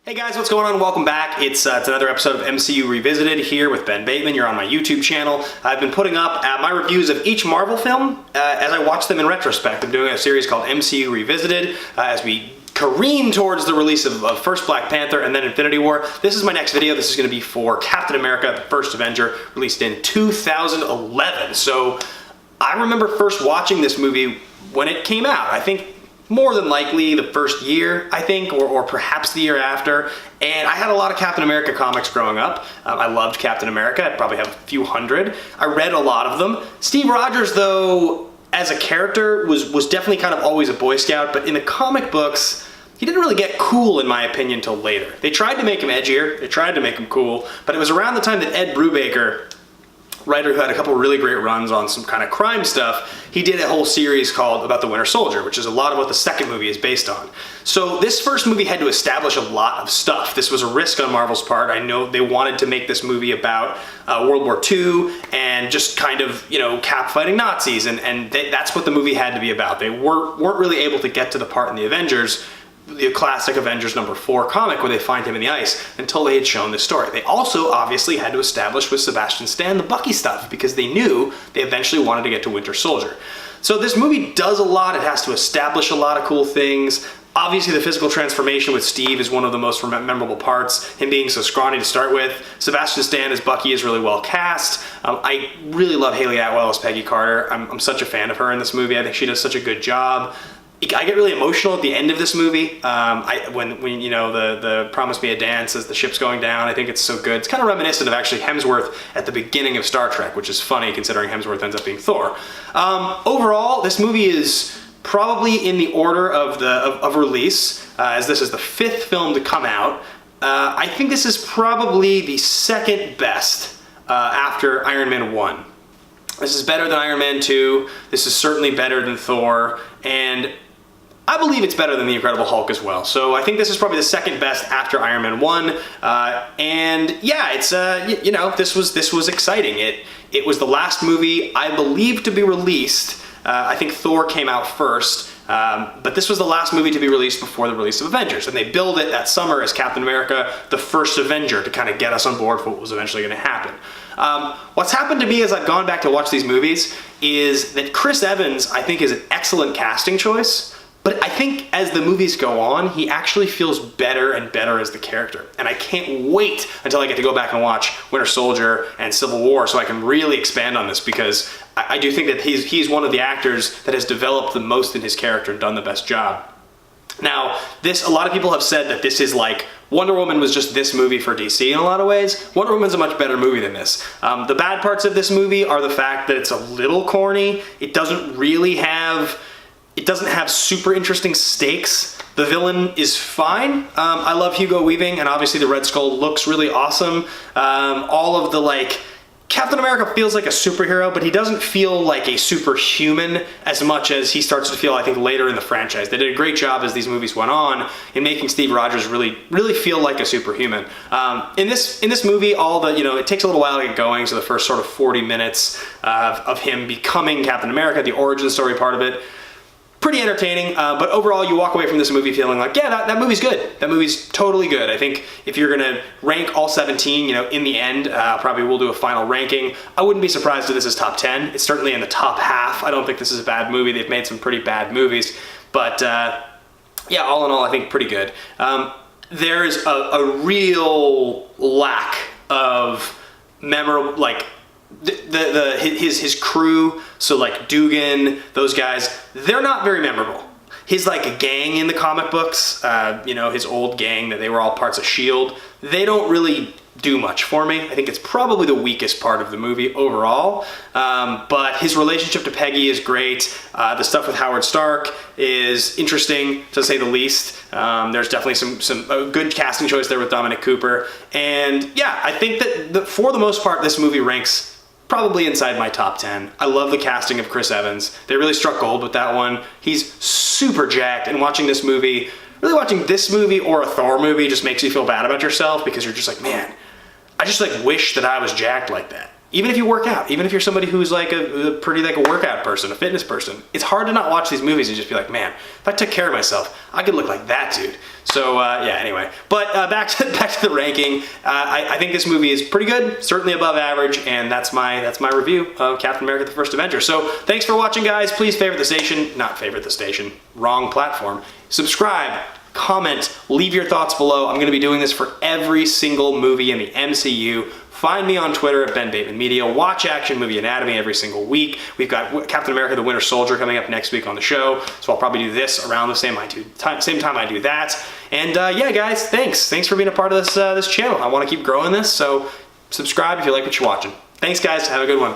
Hey guys, what's going on? Welcome back. It's another episode of MCU Revisited here with Ben Bateman. You're on my YouTube channel. I've been putting up my reviews of each Marvel film as I watch them in retrospect. I'm doing a series called MCU Revisited as we careen towards the release of first Black Panther and then Infinity War. This is my next video. This is going to be for Captain America The First Avenger, released in 2011. So I remember first watching this movie when it came out. I think more than likely the first year, I think, or perhaps the year after. And I had a lot of Captain America comics growing up. I loved Captain America. I probably have a few hundred. I read a lot of them. Steve Rogers, though, as a character, was definitely kind of always a Boy Scout, but in the comic books, he didn't really get cool, in my opinion, till later. They tried to make him edgier. They tried to make him cool, but it was around the time that Ed Brubaker, writer who had a couple really great runs on some kind of crime stuff, he did a whole series called about the Winter Soldier, which is a lot of what the second movie is based on. So this first movie had to establish a lot of stuff. This was a risk on Marvel's part. I know they wanted to make this movie about World War II and just kind of, you know, Cap fighting Nazis, and that's what the movie had to be about. They weren't really able to get to the part in the Avengers, the classic Avengers #4 comic where they find him in the ice, until they had shown this story. They also obviously had to establish with Sebastian Stan the Bucky stuff because they knew they eventually wanted to get to Winter Soldier. So this movie does a lot. It has to establish a lot of cool things. Obviously the physical transformation with Steve is one of the most memorable parts, him being so scrawny to start with. Sebastian Stan as Bucky is really well cast. I really love Haley Atwell as Peggy Carter. I'm such a fan of her in this movie. I think she does such a good job. I get really emotional at the end of this movie. When you know the Promise Me a Dance as the ship's going down. I think it's so good. It's kind of reminiscent of actually Hemsworth at the beginning of Star Trek, which is funny considering Hemsworth ends up being Thor. Overall, this movie is probably in the order of release, as this is the 5th film to come out. I think this is probably the second best after Iron Man 1. This is better than Iron Man 2. This is certainly better than Thor, and I believe it's better than The Incredible Hulk as well. So I think this is probably the second best after Iron Man 1. And yeah, it's you know, this was exciting. It was the last movie I believe to be released. I think Thor came out first, but this was the last movie to be released before the release of Avengers, and they billed it that summer as Captain America The First Avenger to kind of get us on board for what was eventually going to happen. What's happened to me as I've gone back to watch these movies is that Chris Evans, I think, is an excellent casting choice, but I think as the movies go on, he actually feels better and better as the character. And I can't wait until I get to go back and watch Winter Soldier and Civil War so I can really expand on this, because I do think that he's one of the actors that has developed the most in his character and done the best job. Now, a lot of people have said that this is like Wonder Woman was just this movie for DC in a lot of ways. Wonder Woman's a much better movie than this. The bad parts of this movie are the fact that it's a little corny. It doesn't have super interesting stakes. The villain is fine. I love Hugo Weaving, and obviously the Red Skull looks really awesome. All of the Captain America feels like a superhero, but he doesn't feel like a superhuman as much as he starts to feel, I think, later in the franchise. They did a great job as these movies went on in making Steve Rogers really feel like a superhuman. In this movie, it takes a little while to get going, so the first sort of 40 minutes of him becoming Captain America, the origin story part of it, pretty entertaining, but overall you walk away from this movie feeling like, yeah, that movie's good. That movie's totally good. I think if you're gonna rank all 17, in the end, probably we'll do a final ranking. I wouldn't be surprised if this is top 10. It's certainly in the top half. I don't think this is a bad movie. They've made some pretty bad movies, but yeah, all in all, I think pretty good. There's a real lack of memorable, his crew, so like Dugan, those guys, they're not very memorable. His gang in the comic books, his old gang that they were all parts of S.H.I.E.L.D., they don't really do much for me. I think it's probably the weakest part of the movie overall, but his relationship to Peggy is great. The stuff with Howard Stark is interesting, to say the least. There's definitely some good casting choice there with Dominic Cooper, and yeah, I think that for the most part, this movie ranks probably inside my top 10. I love the casting of Chris Evans. They really struck gold with that one. He's super jacked, and watching this movie or a Thor movie just makes you feel bad about yourself, because you're just like, man, I just wish that I was jacked like that. even if you work out, even if you're somebody who's like a pretty like a workout person, a fitness person, it's hard to not watch these movies and just be like, man, if I took care of myself, I could look like that dude. So yeah, anyway. But back to the ranking. I think this movie is pretty good, certainly above average, and that's my review of Captain America: The First Avenger. So thanks for watching, guys. Please favorite the station, not favorite the station, wrong platform. Subscribe. Comment, leave your thoughts below. I'm going to be doing this for every single movie in the MCU. Find me on Twitter at Ben Bateman Media. Watch Action Movie Anatomy every single week. We've got Captain America: The Winter Soldier coming up next week on the show, so I'll probably do this around the same time I do that. And yeah, guys, thanks for being a part of this channel. I want to keep growing this, so subscribe if you like what you're watching. Thanks, guys. Have a good one.